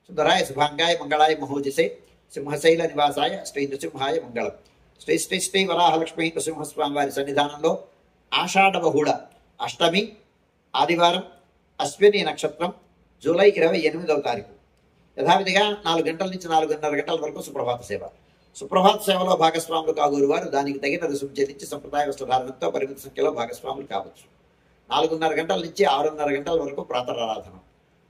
సుందరాయ శుభాంగాయ మంగళాయ మహోజసే సింహశైల నివాసాయ శ్రీ నృసింహాయ మంగళం. శ్రీ శ్రీ శ్రీ వరాహలక్ష్మీ నృసింహస్వామి వారి సన్నిధానంలో ఆషాఢ బహుళ అష్టమి ఆదివారం అశ్విని నక్షత్రం జూలై 28వ తారీఖు యథావిధిగా 4 గంటల నుంచి 4:30 గంటల వరకు సుప్రభాత సేవ. సుప్రభాత సేవలో భాగస్వాములు కాగోరు వారు దానికి తగిన రుసుము చెల్లించి సంప్రదాయ వస్త్రధారణంతో పరిమిత సంఖ్యలో భాగస్వాములు కావచ్చు. 4:30 గంటల నుంచి 6:30 గంటల వరకు ప్రాతరారాధన.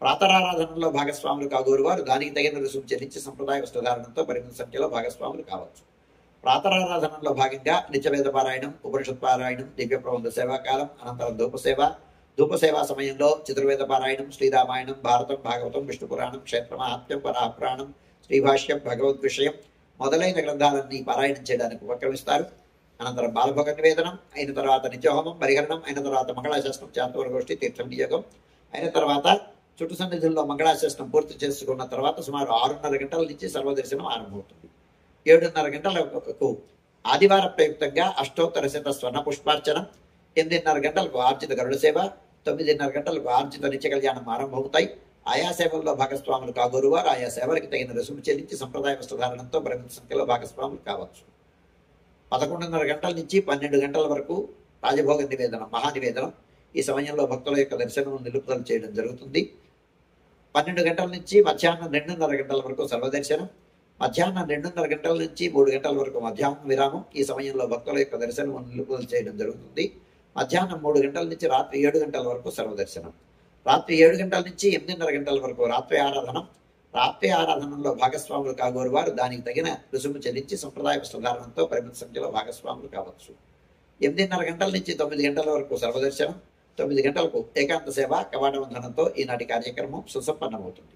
ప్రాతరారాధనలో భాగస్వాములు కాగోరు వారు దానికి తగిన రుసుము చెల్లించి సంప్రదాయ వస్త్రధారణంతో పరిమిత సంఖ్యలో భాగస్వాములు కావచ్చు. ప్రాతరారాధనలో భాగంగా నిత్యవేద పారాయణం, ఉపనిషత్ పారాయణం, దివ్య ప్రబంధ సేవాకాలం, అనంతరం ధూపసేవా సమయంలో చతుర్వేద పారాయణం, శ్రీరామాయణం, భారతం, భాగవతం, విష్ణు పురాణం, క్షేత్రమహాత్మ్యం, వరాహపురాణం, శ్రీభాష్యం, భగవద్ విషయం మొదలైన గ్రంథాలన్నీ పారాయణం చేయడానికి ఉపక్రమిస్తారు. అనంతరం బాలభోగ నివేదనం అయిన తర్వాత నిత్యహోమం, పరిహరణం అయిన తర్వాత మంగళాశాసనం, చాతుర్గోష్ఠి, తీర్థం నియోగం అయిన తర్వాత చుట్టు సన్నిధుల్లో మంగళాశాసనం పూర్తి చేసుకున్న తర్వాత సుమారు 6:30 గంటల నుంచి సర్వదర్శనం ఆరంభమవుతుంది. 7:30 గంటలకు ఆదివార ప్రయుక్తంగా అష్టోత్తర శత స్వర్ణ పుష్పార్చన, 8:30 గంటలకు ఆర్జిత గరుడ సేవ, 9:30 గంటలకు ఆర్జిత నిత్య కళ్యాణం ఆరంభమవుతాయి. ఆయా సేవల్లో భాగస్వాములు కాగోరు వారు ఆయా సేవలకు తగిన రుసుము చెల్లించి సంప్రదాయ వస్త్రధారణంతో పరిమిత సంఖ్యలో భాగస్వాములు కావచ్చు. 11:30 గంటల నుంచి 12 గంటల వరకు రాజభోగ నివేదనం, మహానివేదనం. ఈ సమయంలో భక్తుల యొక్క దర్శనం నిలుపుదల చేయడం జరుగుతుంది. 12 గంటల నుంచి మధ్యాహ్నం 2:30 గంటల వరకు సర్వదర్శనం, మధ్యాహ్నం 2:30 గంటల నుంచి 3 గంటల వరకు మధ్యాహ్నం విరామం. ఈ సమయంలో భక్తుల యొక్క దర్శనం నిలుపుదల చేయడం జరుగుతుంది. మధ్యాహ్నం 3 గంటల నుంచి రాత్రి 7 గంటల వరకు సర్వదర్శనం, రాత్రి 7 గంటల నుంచి 8:30 గంటల వరకు రాత్రి ఆరాధన. రాత్రి ఆరాధనలో భాగస్వాములు కాగోరు వారు దానికి తగిన రుసుము చెల్లించి సంప్రదాయ వస్త్రధారణంతో పరిమిత సంఖ్యలో భాగస్వాములు కావచ్చు. 8:30 గంటల నుంచి 9 గంటల వరకు సర్వదర్శనం, 9 గంటలకు ఏకాంత సేవ కవాటబంధనంతో ఈనాటి కార్యక్రమం సుసంపన్నమవుతుంది.